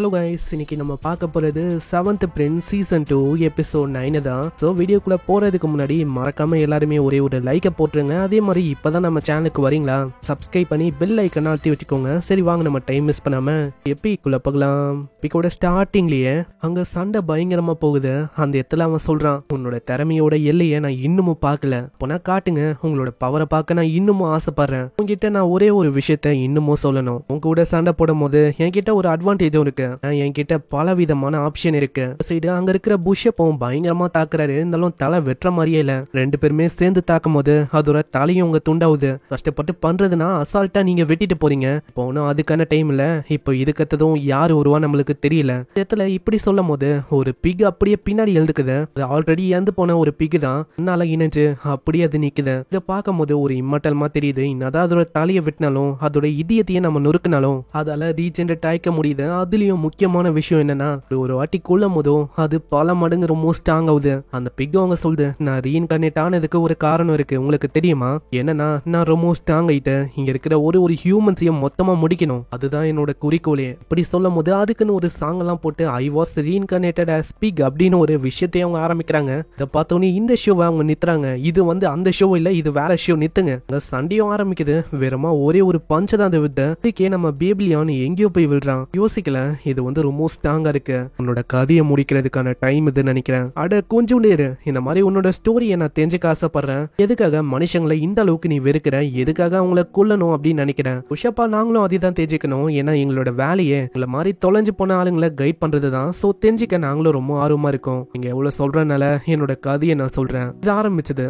Hello guys, இன்னைக்கு நம்ம பார்க்க போறது 7th பிரின்ஸ் சீசன் 2 எபிசோட் 9 தான். ஸோ வீடியோக்குள்ள போறதுக்கு முன்னாடி மறக்காம எல்லாருமே ஒரே ஒரு லைக்கை போட்டுருங்க. அதே மாதிரி இப்பதான் நம்ம சேனலுக்கு வரீங்களா, சப்ஸ்கிரைப் பண்ணி பெல் ஐக்கனை அழுத்தி வச்சுக்கோங்க. சரி வாங்க நம்ம டைம் மிஸ் பண்ணாம எப்பிக்குள்ள போகலாம். எப்பிக்கோட ஸ்டார்டிங்லயே அங்க சண்டை பயங்கரமா போகுது. அந்த இடத்துல அவன் சொல்றான், உன்னோட திறமையோட எல்லையை நான் இன்னமும் பார்க்கல, போனா காட்டுங்க. உங்களோட பவரை பார்க்க நான் இன்னமும் ஆசைப்படுறேன். உங்ககிட்ட நான் ஒரே ஒரு விஷயத்த இன்னமும் சொல்லணும். உங்க கூட சண்டை போடும் போது என்கிட்ட ஒரு அட்வான்டேஜும் இருக்கு. என்கிட்ட பல விதமான ஆப்ஷன் இருக்கு. சைடு அங்க இருக்கிற புஷ்ஷப்பும் பயங்கரமா தாக்குறாரு. இருந்தாலும் தலை வெட்டுற மாதிரியே இல்ல. ரெண்டு பேருமே சேர்ந்து தாக்கும் போது அதோட தலையும் உங்க துண்டாவுது. கஷ்டப்பட்டு பண்றதுன்னா அசால்ட்டா நீங்க வெட்டிட்டு போறீங்க. போனோம் அதுக்கான டைம் இல்ல. இப்போ இதுக்கத்ததும் யாரு வருவா நம்மளுக்கு தெரியல. இடத்துல இப்படி சொல்லும் போது ஒரு பிக் அப்படியே பின்னாடி எழுதுக்குது. அது ஆல்ரெடி இறந்து போன ஒரு பிக் தான். என்னால இணைஞ்சு அப்படியே அது நிக்குது. இதை பார்க்கும் போது ஒரு இம்மட்டல்மா தெரியுது. இன்னதான் அதோட தலையை வெட்டினாலும் அதோட இதயத்தையே நம்ம நொறுக்கினாலும் அதால ரீஜென்ரேட் ஆயிக்க முடியுது. அதுலயும் முக்கியமான விஷயம் என்னன்னா, ஒரு வாட்டி கொல்லும் போதும் அது பல மடங்கு ரொம்ப ஸ்ட்ராங் ஆகுது. அந்த பிக் அவங்க சொல்லுது, நான் ரீஇன்கார்னேட் ஆனதுக்கு ஒரு காரணம் இருக்கு, உங்களுக்கு தெரியுமா? என்னன்னா, நான் ரொம்ப ஸ்ட்ராங் ஆயிட்டேன். இங்க இருக்கிற ஒரு ஹியூமன்ஸையும் மொத்தமா முடிக்கணும், அதுதான் என்னோட குறிக்கோளே. இப்படி சொல்லும் போது அதுக்குன்னு ஒரு சாங் எல்லாம் போட்டு I was reincarnated as pig அப்படின்னு ஒரு விஷயத்தையும் அவங்க ஆரம்பிக்கிறாங்க. இதை பார்த்தோன்னே இந்த ஷோவை அவங்க நித்துறாங்க. இது அந்த ஷோ இல்ல, இது வேற ஷோ, நித்துங்க. சண்டையும் ஆரம்பிக்குது. வேறமா ஒரே ஒரு பஞ்ச தான் அதை விட்டு அதுக்கே நம்ம பேபிலியான் எங்கேயோ போய் விழுறான். யோசிக்கல, இது ரொம்ப ஸ்ட்ராங்கா இருக்கு. உன்னோட கதையை முடிக்கிறதுக்கான டைம் இதுன்னு நினைக்கிறேன். அட கொஞ்சம் நேரு, இந்த மாதிரி உன்னோட ஸ்டோரியை நான் தெரிஞ்சுக்க ஆசைப்படுறேன். எதுக்காக மனுஷங்களை இந்த அளவுக்கு நீ வெறுக்கிற, எதுக்காக அவங்கள கொல்லணும் அப்படின்னு நினைக்கிறேன். புஷப்பா நாங்களும் அதுதான் தெரிஞ்சுக்கணும். ஏன்னா எங்களோட வேலையே உங்களை மாதிரி தொலைஞ்சு போன ஆளுங்களை கைட் பண்றதுதான். சோ தெரிஞ்சுக்க நாங்களும் ரொம்ப ஆர்வமா இருக்கோம். நீங்க எவ்வளவு சொல்றதுனால என்னோட கதையை நான் சொல்றேன். இது ஆரம்பிச்சது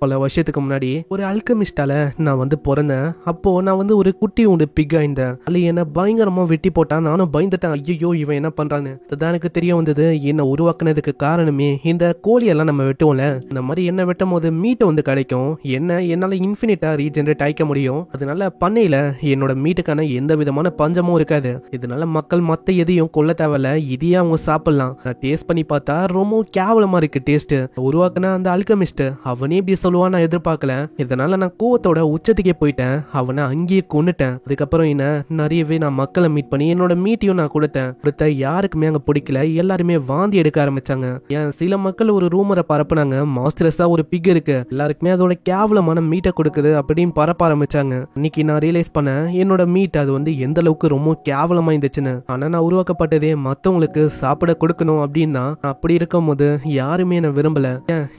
பல வருஷத்துக்கு முன்னாடி ஒரு அல்கமிஸ்டால நான் பிறந்தேன். அப்போ நான் ஒரு குட்டி உண்டு பிக் ஆயிருந்தேன். அது என்ன பயங்கரமா வெட்டி போட்டான். நானும் பயந்துட்டேன். ஐயோ இவன் என்ன பண்றான்னு. அதுதான் எனக்கு தெரிய வந்தது. என்ன உருவாக்குனதுக்கு காரணமே இந்த கோழியெல்லாம் நம்ம வெட்டுவோம்ல, இந்த மாதிரி என்ன வெட்டும் போது மீட் கிடைக்கும். என்னால இன்ஃபினிட்டா ரீஜெனரேட் ஆயிக்க முடியும். அதனால பண்ணையில என்னோட மீட்டுக்கான எந்த விதமான பஞ்சமும் இருக்காது. இதனால மக்கள் மத்த எதையும் கொல்ல தேவையில்ல, இதையே அவங்க சாப்பிடலாம். நான் டேஸ்ட் பண்ணி பார்த்தா ரொம்ப கேவலமா இருக்கு டேஸ்ட். உருவாக்குன அந்த அல்கமிஸ்ட் அவனே இப்படி சொல்லுவான், நான் எதிர்பார்க்கல. இதனால நான் கோவத்தோட உச்சத்துக்கே போயிட்டேன். அவனை அங்கேயே கொன்னுட்டேன். அதுக்கப்புறம் என்ன நிறையவே நான் மக்களை மீட் பண்ணி என்னோட மீட்டையும் நான் கொடுத்த யாருக்குமே அங்க பிடிக்கல. எல்லாருமே வாந்தி எடுக்க ஆரம்பிச்சாங்க. ஏன் சில மக்கள் ஒரு ரூமரை பரப்புனாங்க, மாஸ்டர்ஸா ஒரு பிக் இருக்கு, எல்லாருக்குமே அதோட கேவலமான மீட்டை கொடுக்குது அப்படின்னு பரப்ப ஆரம்பிச்சாங்க. இன்னைக்கு நான் ரியலைஸ் பண்ணேன் என்னோட மீட் அது எந்த அளவுக்கு ரொம்ப கேவலமா இருந்துச்சுன்னு. ஆனா நான் உருவாக்கப்பட்டதே மத்தவங்களுக்கு சாப்பிட கொடுக்கணும் அப்படின்னா, அப்படி இருக்கும் போது யாருமே என்ன விரும்பல.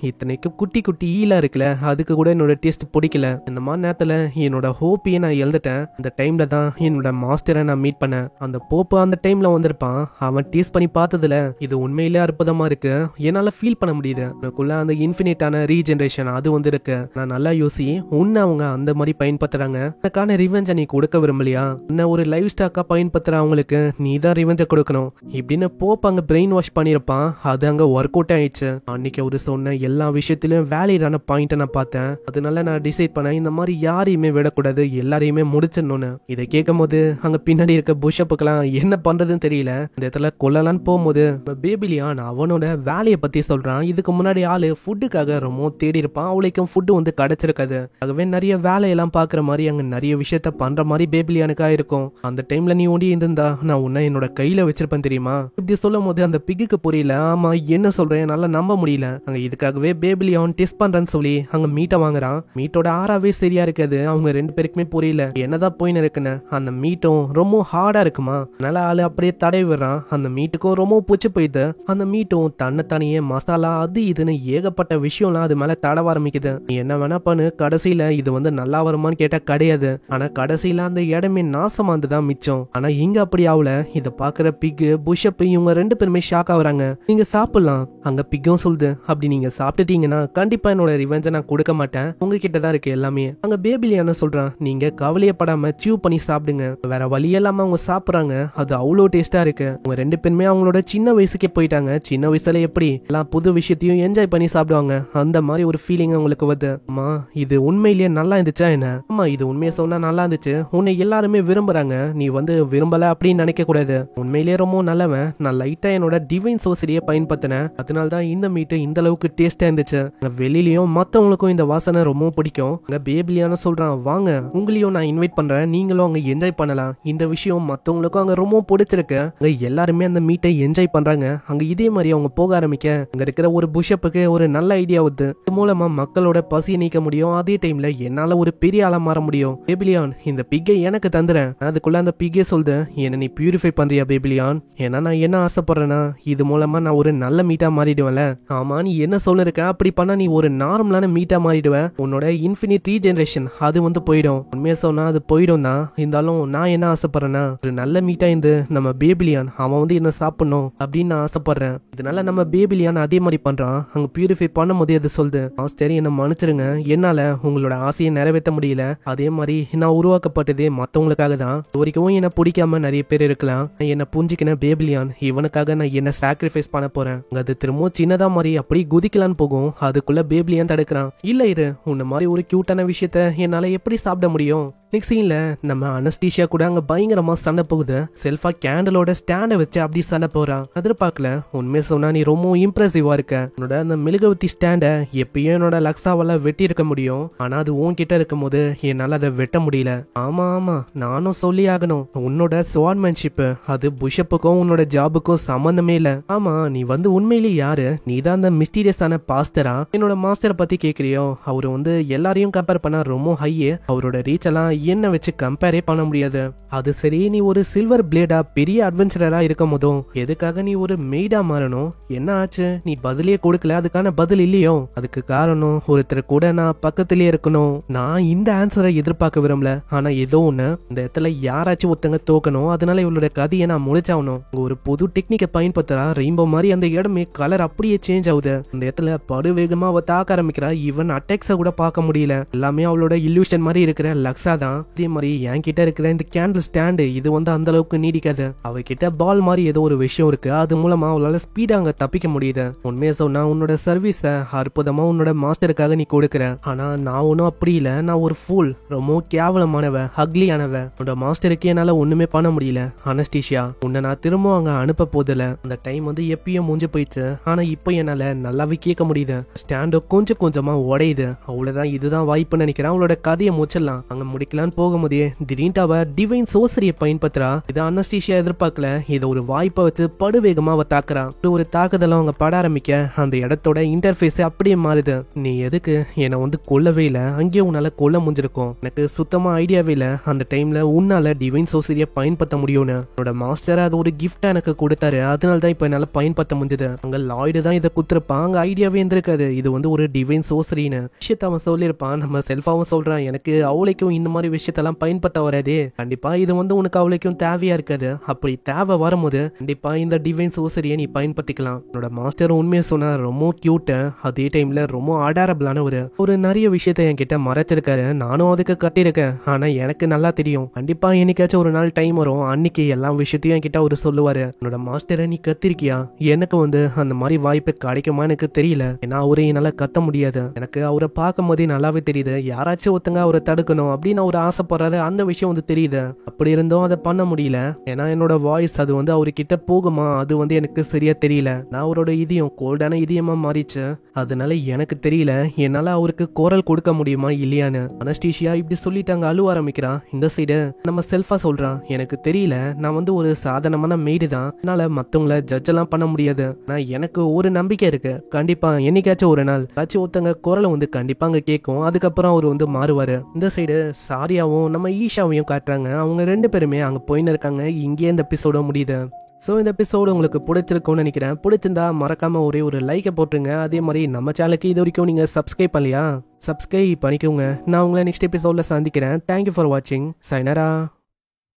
இத்தனைக்கு குட்டி குட்டி ஈலா இருக்குல்ல, அதுக்கு கூட என்னோட டேஸ்ட் பிடிக்கல. இந்த மாதிரி நேரத்துல என்னோட ஹோப்பையே நான் எழுதிட்டேன். அந்த டைம்ல தான் என்னோட மாஸ்டரை நான் மீட் பண்ணேன். அந்த போப்பு அந்த டைம்ல வந்திருப்பான். அவன் டேஸ்ட் பண்ணி பார்த்ததுல இது உண்மையிலே அற்புதமா இருக்கு, என்னால ஃபீல் பண்ண முடியுது. எனக்குள்ள அந்த இன்ஃபினிட்டான ரீஜெனரேஷன் அது இருக்கு. நான் நல்லா யோசி, உன்னை அவங்க அந்த மாதிரி பயன்படுத்துறாங்க. எனக்கான ரிவெஞ்ச நீ கொடுக்க விரும்பலையா? உன்னை ஒரு லைஃப் ஸ்டாக்கா பயன்படுத்துற அவங்களுக்கு நீ தான் ரிவெஞ்ச கொடுக்கணும் இப்படின்னு போப் அங்க பிரெயின் வாஷ் பண்ணிருப்பான். அது அங்க ஒர்க் அவுட் ஆயிடுச்சு. அன்னைக்கு அவரு சொன்ன எல்லா விஷயத்திலும் வேலிடான பாயிண்ட் நான் பார்த்தேன். அதனால நான் டிசைட் பண்ணேன், இந்த மாதிரி யாரையுமே விடக்கூடாது, எல்லாரையுமே முடிச்சிடணும்னு. இதை கேட்கும் போது அங்க பின்னாடி இருக்க புஷ்அப்புக்கெல்லாம் என்ன பண்றதுன்னு தெரியல. இந்த இடத்துல கொல்லலான்னு போகும்போது பேபிலியான் அவனோட வேலையை பத்தி சொல்றான். இதுக்கு முன்னாடி ஆளு ஃபுட்டுக்காக ரொம்ப தேடி இருப்பான். அவளுக்கும் ஃபுட்டு கிடைச்சிருக்காது. ஆகவே நிறைய வேலையெல்லாம் பாக்குற மாதிரி அங்க நிறைய விஷயத்த பண்ற மாதிரி பேபிலியானுக்கா இருக்கும். அந்த டைம்ல நீ ஓடி இருந்தா நான் உன்னை என்னோட கையில வச்சிருப்பேன் தெரியுமா? இப்படி சொல்லும் போது அந்த பிக்குக்கு புரியல. ஆமா என்ன சொல்றேன், என்னால நம்ப முடியல. அங்க இதுக்காகவே பேபிலியான் டெஸ்ட் பண்றேன்னு சொல்லி அங்க மீட்டை வாங்குறான். மீட்டோட ஆறாவே சரியா இருக்காது. அவங்க ரெண்டு பேருக்குமே புரியல என்னதான் போயின்னு இருக்குன்னு. அந்த மீட்டும் ரொம்ப ஹார்டா இருக்குமா, அதனால ஆளு அப்படியே தடவி விடுறான். அந்த மீட்டுக்கும் ரொம்ப பூச்சி போயிடுது. அந்த மீட்டும் தன்னைத்தானியே மசாலா அது இதுன்னு ஏகப்பட்ட விஷயம்லாம் அது மேல தடவ ஆரம்பிக்குது. நீ என்ன வேணா பண்ணு, கடைசியில இது நல்லா வருமான்னு கேட்டா கிடையாது. ஆனா கடைசியில அந்த இடமே நாசமானதுதான் மிச்சம். ஆனா இங்க அப்படி ஆகல. இத பாக்குற பிக் புஷ்அப் இவங்க ரெண்டு பேருமே ஷாக் ஆகுறாங்க. நீங்க சாப்பிடலாம். அங்க பிக்கும் சொல்லுது, அப்படி நீங்க சாப்பிட்டுட்டீங்கன்னா கண்டிப்பா என்னோட ரிவெஞ்ச நான் கொடுக்க மாட்டேன், உங்ககிட்ட தான் இருக்கு எல்லாமே. அங்க பேபிலியான சொல்றான், நீங்க கவலையப்படாம சியூ பண்ணி சாப்பிடுங்க. வேற வழி இல்லாம அவங்க சாப்பிடுறாங்க. அது அவ்வளோ டேஸ்டா இருக்கு. அவங்க ரெண்டு பேருமே அவங்களோட சின்ன வயசுக்கே போயிட்டாங்க. சின்ன வயசுல எப்படி எல்லாம் புது விஷயத்தையும் என்ஜாய் பண்ணி சாப்பிடுவாங்க, அந்த மாதிரி ஒரு ஃபீலிங் அவங்களுக்கு வருது. அம்மா இது உண்மையிலேயே நல்லா இருந்துச்சா என்ன? அம்மா இது உண்மையை சொன்னா நல்லா இருந்துச்சு, உன்னை எல்லாருமே விரும்புறாங்க, நீ விரும்பல அப்படின்னு நினைக்க கூடாது. உண்மையிலேயே ரொம்ப நல்லவன். நான் லைட்டா என்னோட டிவைன் சோர்சரியை பயன்படுத்தினேன். அதனால்தான் இந்த மீட்டு இந்த அளவுக்கு டேஸ்டா இருந்துச்சு. வெளியிலயும் மத்தவங்களுக்கும் இந்த வாசனை ரொம்ப பிடிக்கும். பேபிலியான சொல்றான், வாங்க உங்களையும் நான் இன்வைட் பண்றேன், நீங்களும் அங்க என்ஜாய் பண்ணலாம். இந்த விஷயம் மத்தவங்களுக்கும் அங்க ரொம்ப பிடிச்ச பிடிச்சிருக்கு. அங்க எல்லாருமே அந்த மீட்டை என்ஜாய் பண்றாங்க. அங்க இதே மாதிரி அவங்க போக ஆரம்பிக்க அங்க இருக்கிற ஒரு புஷ்அப்புக்கு ஒரு நல்ல ஐடியா வருது. இது மூலமா மக்களோட பசியை நீக்க முடியும். அதே டைம்ல என்னால ஒரு பெரிய ஆளா மாற முடியும். பேபிலியான், இந்த பிக்கை எனக்கு தந்துறேன். அதுக்குள்ள அந்த பிக்கே சொல்லுது, என்ன நீ பியூரிஃபை பண்றியா பேபிலியான்? ஏன்னா நான் என்ன ஆசைப்படுறேன்னா இது மூலமா நான் ஒரு நல்ல மீட்டா மாறிடுவேன்ல. ஆமா, நீ என்ன சொல்லிருக்க? அப்படி பண்ணா நீ ஒரு நார்மலான மீட்டா மாறிடுவ. உன்னோட இன்ஃபினிட் ரீஜெனரேஷன் அது வந்து போயிடும். உண்மையா சொன்னா அது போயிடும் தான். இருந்தாலும் நான் என்ன ஆசைப்படுறேன்னா ஒரு நல்ல மீட்டா இருந்து நம்ம பேபிலியான் அவன் வந்து என்ன சாப்பிடணும் அப்படின்னு நான் ஆசைப்படுறேன். இதனால நம்ம பேபிலியான் அதே மாதிரி பண்றான். அங்க பியூரிஃபை பண்ணும் போதே அது சொல்லுது, மாஸ்டர் என்ன மன்னிச்சிருங்க, என்னால உங்களோட ஆசையை நிறைவேற்ற முடியல. அதே மாதிரி நான் உருவாக்கப்பட்டதே மத்தவங்களுக்காக தான். இது வரைக்கும் என்ன பிடிக்காம நிறைய பேர் இருக்கலாம். என்ன புரிஞ்சுக்கின பேபிலியான் இவனுக்காக நான் என்ன சாக்ரிஃபைஸ் பண்ண போறேன். அது திரும்பவும் சின்னதா மாதிரி அப்படி குதிக்கலான்னு போகும். அதுக்குள்ள பேபிலியான் தடுக்கிறான். இல்ல இரு, உன்ன மாதிரி ஒரு கியூட்டான விஷயத்த என்னால எப்படி சாப்பிட முடியும்? நெக்ஸ்ட் சீன்ல நம்ம அனஸ்தீஷியா கூட அங்க பயங்கரமா சண்டை போகுது. செல்ஃபா கேண்டலோட ஸ்டாண்ட வச்சு அப்படி சண்டை போறான். எதிர்பார்க்கல. உண்மையை சொன்னா நீ ரொம்ப இம்ப்ரெசிவா இருக்க. உன்னோட அந்த மெழுகுவத்தி ஸ்டாண்ட எப்பயும் என்னோட லக்ஸாவால வெட்டி இருக்க முடியும். ஆனா அது உன்கிட்ட இருக்கும் போது என்னால அதை வெட்ட முடியல. ஆமா ஆமா, நானும் சொல்லி ஆகணும். உன்னோட ஸ்வார்ட்மேன்ஷிப் அது புஷ்அப்புக்கும் உன்னோட ஜாபுக்கும் சம்பந்தமே இல்ல. ஆமா, நீ வந்து உண்மையிலேயே யாரு? நீ தான் அந்த மிஸ்டீரியஸான பாஸ்டரா? என்னோட மாஸ்டரை பத்தி கேக்குறியோ? அவரு வந்து எல்லாரையும் கம்பேர் பண்ணா ரொம்ப ஹையே. அவரோட ரீச் எல்லாம் என்ன வச்சு கம்பேரே பண்ண முடியாது. அது சரி, நீ ஒரு சில்வர் பிளேடா பெரிய அட்வென்ச்சரரா இருக்கும் போதும் எதுக்காக நீ ஒரு மெய்டா மாறணும்? என்ன ஆச்சு? நீ பதிலே கொடுக்கல. அதுக்கான பதில் இல்லையோ? அதுக்கு காரணம் ஒருத்தர் கூட நான் பக்கத்திலே இருக்கணும். நான் இந்த ஆன்சரை எதிர்பார்க்க விரும்பல. ஆனா ஏதோ ஒண்ணு இந்த இடத்துல யாராச்சும் ஒருத்தங்க தோக்கணும். அதனால இவளோட கதையை நான் முடிச்சாகணும். ஒரு புது டெக்னிக்கை பயன்படுத்துறா. ரெயின்போ மாதிரி அந்த இடமே கலர் அப்படியே சேஞ்ச் ஆகுது. அந்த இடத்துல படு வேகமா அவ தாக்க ஆரம்பிக்கிறா. ஈவன் அட்டாக்ஸ கூட பார்க்க முடியல. எல்லாமே அவளோட இல்யூஷன் மாதிரி இருக்கிற லக்ஸா தான். அதே மாதிரி என் கிட்ட இருக்கிற இந்த கேண்டில் ஸ்டாண்டு இது வந்து அந்த அளவுக்கு நீடிக்காது. அவகிட்ட பால் மாதிரி ஏதோ ஒரு விஷயம் இருக்கு. அது மூலமா அவளால ஸ்பீடா அங்க தப்பிக்க முடியுது. உண்மையை சொன்னா உன்னோட சர்வீஸ அற்புதமா உன்னோட மாஸ்டருக்காக நீ கொடுக்குற. ஆனா நான் ஒன்னும் அப்படி இல்ல. நான் ஒரு ஃபூல், ரொம்ப கேவலமானவ, அக்லியானவ. உன்னோட மாஸ்டருக்கு என்னால ஒண்ணுமே பண்ண முடியல. அனஸ்தீஷியா, உன்னை நான் திரும்ப அங்க அனுப்ப போதில்ல. அந்த டைம் வந்து எப்பயும் முடிஞ்சு போயிடுச்சு. ஆனா இப்போ என்னால நல்லாவே கேட்க முடியுது. ஸ்டாண்டு கொஞ்சம் கொஞ்சமா உடையுது. அவ்வளவுதான், இதுதான் வாய்ப்புன்னு நினைக்கிறேன். அவளோட கதையை முடிச்சிடலாம். அங்க முடிக்கலான்னு போகும்போதே திடீர்னு அவ டிவைன் சோசரிய பயன்படுத்துறா. இதை அனஸ்தீஷியா எதிர்பார்க்கல. இதை ஒரு வாய்ப்பை வச்சு படுவேகமா அவ தாக்குறா. ஒரு தாக்குதலும் அவங்க பட ஆரம்பிக்க அந்த இடத்தோட இன்டர்ஃபேஸ் அப்படியே மாறுது. நீ எதுக்கு என்னை வந்து கொல்லவே இல்ல? அங்கேயே உன்னால கொல்ல முடிஞ்சிருக்கும். எனக்கு சுத்தமா ஐடியாவே இல்ல அந்த டைம்ல உன்னால டிவைன் சோசரிய பயன்படுத்த முடியும்னு. என்னோட மாஸ்டர் அது ஒரு கிஃப்டா எனக்கு கொடுத்தாரு. அதனாலதான் இப்ப என்னால பயன்படுத்த முடிஞ்சது. அங்க லாய்டு தான் இதை குத்துருப்பான். அங்க ஐடியாவே இருந்திருக்காது இது வந்து ஒரு டிவைன் சோசரின்னு. விஷயத்த அவன் சொல்லியிருப்பான். நம்ம செல்ஃபாவும் சொல்றான், எனக்கு அவளைக்கும் இந்த மாதிரி விஷயத்தெல்லாம் பயன்படுத்த வராதே. கண்டிப்பா இது வந்து உனக்கு அவளைக்கும் தேவையா இருக்காது. அப்படி தேவை வரும்போது கண்டிப்பா இந்த டிவைன் சோசரியை நீ பயன்படுத்திக்கலாம். என்னோட மாஸ்டர் உண்மையை சொன்னா ரொம்ப கியூட். அதே டைம்ல ரொம்ப அடாரபிளான ஒரு நிறைய விஷயத்த என்கிட்ட மறைச்சிருக்காரு. நானும் அதுக்கு கட்டியிருக்கேன். ஆனா எனக்கு நல்லா தெரியும் கண்டிப்பா என்னைக்காச்சும் ஒரு நாள் டைம் வரும். அன்னைக்கு எல்லா விஷயத்தையும் என்கிட்ட அவரு சொல்லுவாரு. என்னோட மாஸ்டரை நீ கத்திருக்கியா? எனக்கு வந்து அந்த மாதிரி வாய்ப்பு கிடைக்குமா எனக்கு தெரியல. ஏன்னா அவரை என்னால கத்த முடியாது. எனக்கு அவரை பார்க்கும் போதே நல்லாவே தெரியுது. யாராச்சும் ஒருத்தங்க அவரை தடுக்கணும் அப்படின்னு அவர் ஆசைப்படுறாரு. அந்த விஷயம் வந்து தெரியுது. அப்படி இருந்தும் அதை பண்ண முடியல. ஏன்னா என்னோட வாய்ஸ் அது வந்து அவர்கிட்ட போகுமா அது வந்து எனக்கு சரியா தெரியல. நான் அவரோட இதயம் கோல்டான இதயமா மாறிச்சு. அதனால எனக்கு தெரியல என்னால அவருக்கு குரல் கொடுக்க முடியுமா இல்லையான்னு. அனஸ்தீஷியா இப்படி சொல்லிட்டாங்க. அழுவ ஆரம்பிக்கிறான். இந்த சைடு நம்ம செல்ஃபா சொல்றான், எனக்கு தெரியல, நான் வந்து ஒரு சாதாரணமான மெய்டு தான். என்னால மத்தவங்கள ஜட்ஜ் எல்லாம் பண்ண முடியாது. நான் எனக்கு ஒரு நம்பிக்கை இருக்கு. கண்டிப்பா என்னைக்காச்சும் ஒரு நாள் ஏதாச்சும் ஒருத்தங்க குரலை வந்து கண்டிப்பா அங்க கேட்கும். அதுக்கப்புறம் அவர் வந்து மாறுவாரு. இந்த சைடு சாரியாவும் நம்ம ஈஷாவையும் காட்டுறாங்க. அவங்க ரெண்டு பேருமே அங்க போயின்னு இருக்காங்க. இங்கே இந்த எபிசோட முடியுது. ஸோ இந்த எபிசோடு உங்களுக்கு பிடிச்சிருக்கும்னு நினைக்கிறேன். பிடிச்சிருந்தா மறக்காம ஒரே ஒரு லைக்கை போட்டுருங்க. அதே மாதிரி நம்ம சேனலுக்கு இது வரைக்கும் நீங்க சப்ஸ்கிரைப் பண்ணலையா? சப்ஸ்கிரைப் பண்ணிக்கோங்க. நான் உங்களை நெக்ஸ்ட் எபிசோட்ல சந்திக்கிறேன். தேங்க்யூ ஃபார் வாட்சிங். சைனரா.